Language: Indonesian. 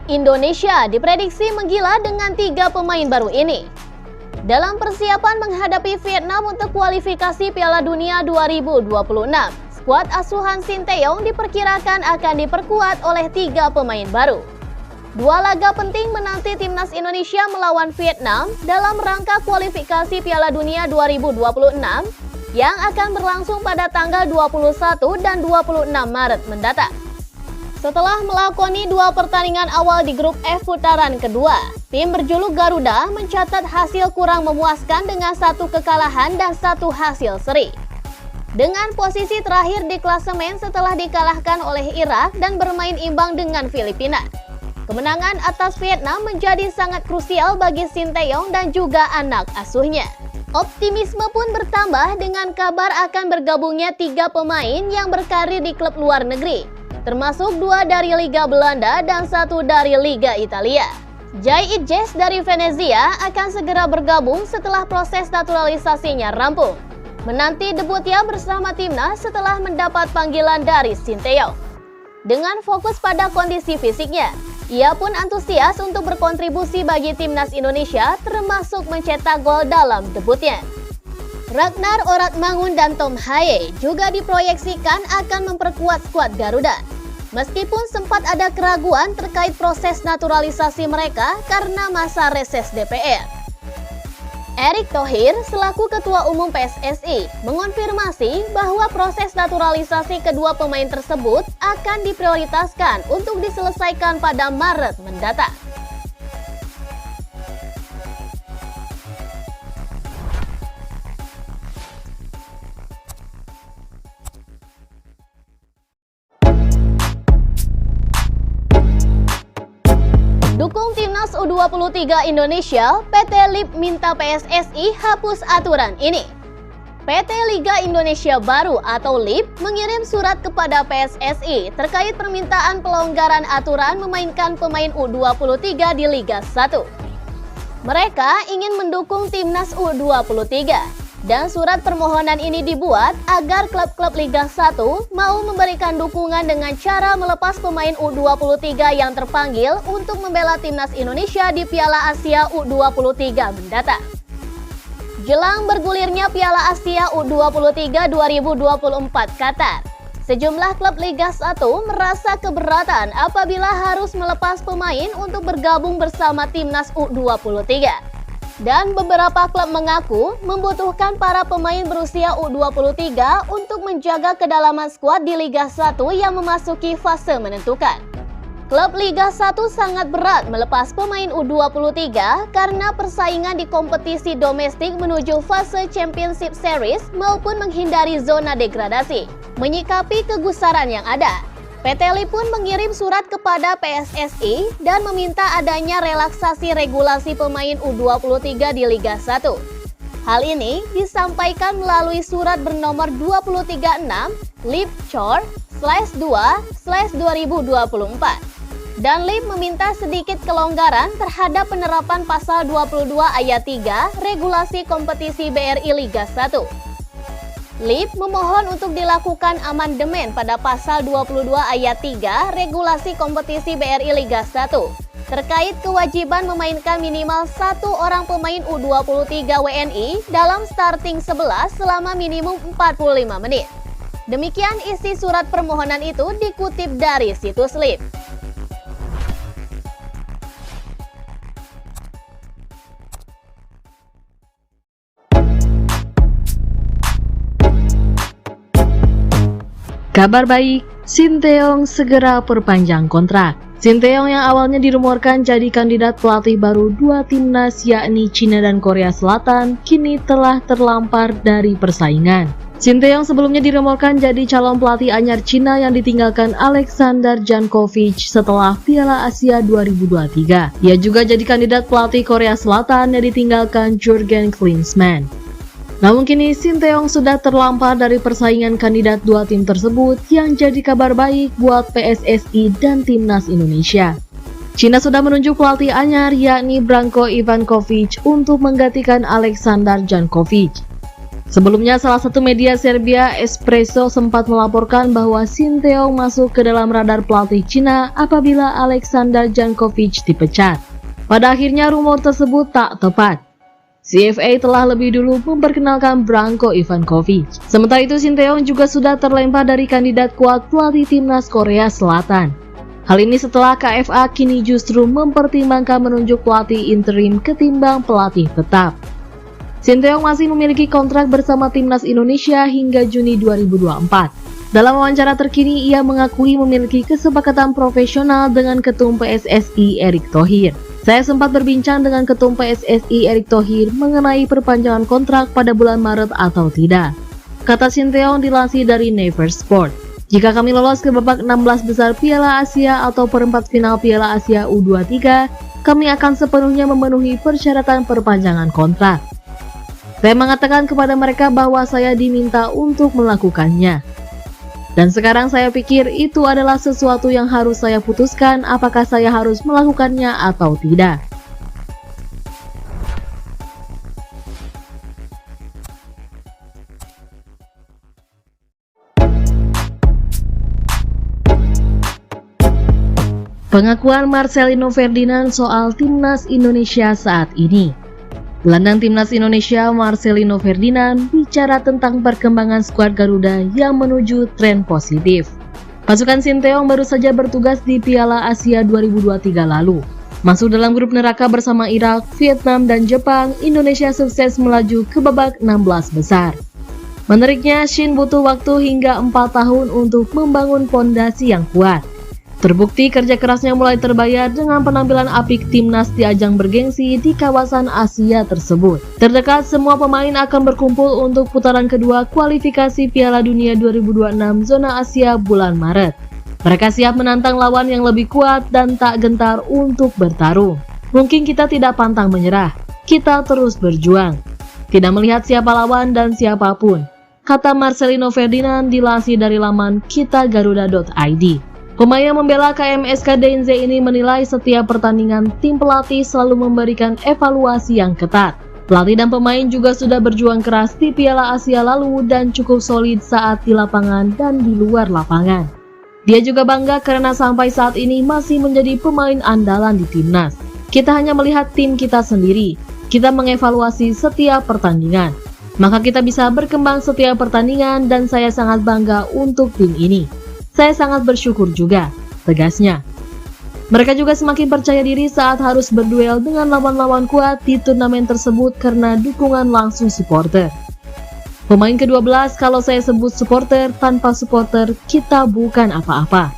Indonesia diprediksi menggila dengan 3 pemain baru ini. Dalam persiapan menghadapi Vietnam untuk kualifikasi Piala Dunia 2026, skuad asuhan Sinteyong diperkirakan akan diperkuat oleh 3 pemain baru. 2 laga penting menanti timnas Indonesia melawan Vietnam dalam rangka kualifikasi Piala Dunia 2026 yang akan berlangsung pada tanggal 21 dan 26 Maret mendatang. Setelah melakoni 2 pertandingan awal di grup F putaran kedua, tim berjuluk Garuda mencatat hasil kurang memuaskan dengan 1 kekalahan dan 1 hasil seri. Dengan posisi terakhir di klasemen setelah dikalahkan oleh Irak dan bermain imbang dengan Filipina. Kemenangan atas Vietnam menjadi sangat krusial bagi Sinteyong dan juga anak asuhnya. Optimisme pun bertambah dengan kabar akan bergabungnya 3 pemain yang berkarir di klub luar negeri, termasuk 2 dari Liga Belanda dan 1 dari Liga Italia. Jai Idjes dari Venezia akan segera bergabung setelah proses naturalisasinya rampung, menanti debutnya bersama timnas setelah mendapat panggilan dari Sinteyong. Dengan fokus pada kondisi fisiknya, ia pun antusias untuk berkontribusi bagi timnas Indonesia, termasuk mencetak gol dalam debutnya. Ragnar Oratmangun dan Tom Haye juga diproyeksikan akan memperkuat skuad Garuda. Meskipun sempat ada keraguan terkait proses naturalisasi mereka karena masa reses DPR. Erick Thohir selaku Ketua Umum PSSI mengonfirmasi bahwa proses naturalisasi kedua pemain tersebut akan diprioritaskan untuk diselesaikan pada Maret mendatang. Dukung Timnas U23 Indonesia, PT LIP minta PSSI hapus aturan ini. PT Liga Indonesia Baru atau LIP mengirim surat kepada PSSI terkait permintaan pelonggaran aturan memainkan pemain U23 di Liga 1. Mereka ingin mendukung Timnas U23. Dan surat permohonan ini dibuat agar klub-klub Liga 1 mau memberikan dukungan dengan cara melepas pemain U23 yang terpanggil untuk membela timnas Indonesia di Piala Asia U23 mendatang. Jelang bergulirnya Piala Asia U23 2024 Qatar, sejumlah klub Liga 1 merasa keberatan apabila harus melepas pemain untuk bergabung bersama timnas U23. Dan beberapa klub mengaku membutuhkan para pemain berusia U23 untuk menjaga kedalaman skuad di Liga 1 yang memasuki fase menentukan. Klub Liga 1 sangat berat melepas pemain U23 karena persaingan di kompetisi domestik menuju fase Championship Series maupun menghindari zona degradasi. Menyikapi kegusaran yang ada, PT LIP pun mengirim surat kepada PSSI dan meminta adanya relaksasi regulasi pemain U23 di Liga 1. Hal ini disampaikan melalui surat bernomor 236 LIP-2/2024. Dan LIP meminta sedikit kelonggaran terhadap penerapan pasal 22 ayat 3 regulasi kompetisi BRI Liga 1. LIP memohon untuk dilakukan amandemen pada pasal 22 ayat 3 regulasi kompetisi BRI Liga 1 terkait kewajiban memainkan minimal 1 orang pemain U23 WNI dalam starting 11 selama minimum 45 menit. Demikian isi surat permohonan itu dikutip dari situs LIP. Kabar baik, Sinteyong segera perpanjang kontrak. Sinteyong yang awalnya dirumorkan jadi kandidat pelatih baru 2 timnas yakni Cina dan Korea Selatan, kini telah terlampar dari persaingan. Sinteyong sebelumnya dirumorkan jadi calon pelatih anyar Cina yang ditinggalkan Alexander Jankovic setelah Piala Asia 2023. Ia juga jadi kandidat pelatih Korea Selatan yang ditinggalkan Jurgen Klinsmann. Namun kini Sinteyong sudah terlampar dari persaingan kandidat 2 tim tersebut yang jadi kabar baik buat PSSI dan Timnas Indonesia. Cina sudah menunjuk pelatih anyar yakni Branko Ivankovic untuk menggantikan Alexander Jankovic. Sebelumnya, salah satu media Serbia, Espresso, sempat melaporkan bahwa Sinteyong masuk ke dalam radar pelatih Cina apabila Aleksandar Jankovic dipecat. Pada akhirnya rumor tersebut tak tepat. CFA telah lebih dulu memperkenalkan Branko Ivankovic. Sementara itu, Sinteyong juga sudah terlempar dari kandidat kuat pelatih timnas Korea Selatan. Hal ini setelah KFA kini justru mempertimbangkan menunjuk pelatih interim ketimbang pelatih tetap. Sinteyong masih memiliki kontrak bersama timnas Indonesia hingga Juni 2024. Dalam wawancara terkini, ia mengakui memiliki kesepakatan profesional dengan Ketum PSSI Erick Thohir. Saya sempat berbincang dengan Ketum PSSI Erick Thohir mengenai perpanjangan kontrak pada bulan Maret atau tidak. Kata Sinteyong dilansir dari Never Sport. Jika kami lolos ke babak 16 besar Piala Asia atau perempat final Piala Asia U23, kami akan sepenuhnya memenuhi persyaratan perpanjangan kontrak. Saya mengatakan kepada mereka bahwa saya diminta untuk melakukannya. Dan sekarang saya pikir itu adalah sesuatu yang harus saya putuskan apakah saya harus melakukannya atau tidak. Pengakuan Marcelino Ferdinand soal timnas Indonesia saat ini. Gelandang timnas Indonesia Marcelino Ferdinand bicara tentang perkembangan skuad Garuda yang menuju tren positif. Pasukan Sinteyong baru saja bertugas di Piala Asia 2023 lalu. Masuk dalam grup neraka bersama Irak, Vietnam, dan Jepang, Indonesia sukses melaju ke babak 16 besar. Menariknya, Shin butuh waktu hingga 4 tahun untuk membangun fondasi yang kuat. Terbukti kerja kerasnya mulai terbayar dengan penampilan apik timnas di ajang bergengsi di kawasan Asia tersebut. Terdekat, semua pemain akan berkumpul untuk putaran kedua kualifikasi Piala Dunia 2026 zona Asia bulan Maret. Mereka siap menantang lawan yang lebih kuat dan tak gentar untuk bertarung. Mungkin kita tidak pantang menyerah, kita terus berjuang. Tidak melihat siapa lawan dan siapapun, kata Marcelino Ferdinand dilansir dari laman kitagaruda.id. Pemain yang membela KMSK DNZ ini menilai setiap pertandingan tim pelatih selalu memberikan evaluasi yang ketat. Pelatih dan pemain juga sudah berjuang keras di Piala Asia lalu dan cukup solid saat di lapangan dan di luar lapangan. Dia juga bangga karena sampai saat ini masih menjadi pemain andalan di timnas. Kita hanya melihat tim kita sendiri, kita mengevaluasi setiap pertandingan. Maka kita bisa berkembang setiap pertandingan dan saya sangat bangga untuk tim ini. Saya sangat bersyukur juga, tegasnya. Mereka juga semakin percaya diri saat harus berduel dengan lawan-lawan kuat di turnamen tersebut karena dukungan langsung supporter. Pemain ke-12, kalau saya sebut supporter, tanpa supporter kita bukan apa-apa.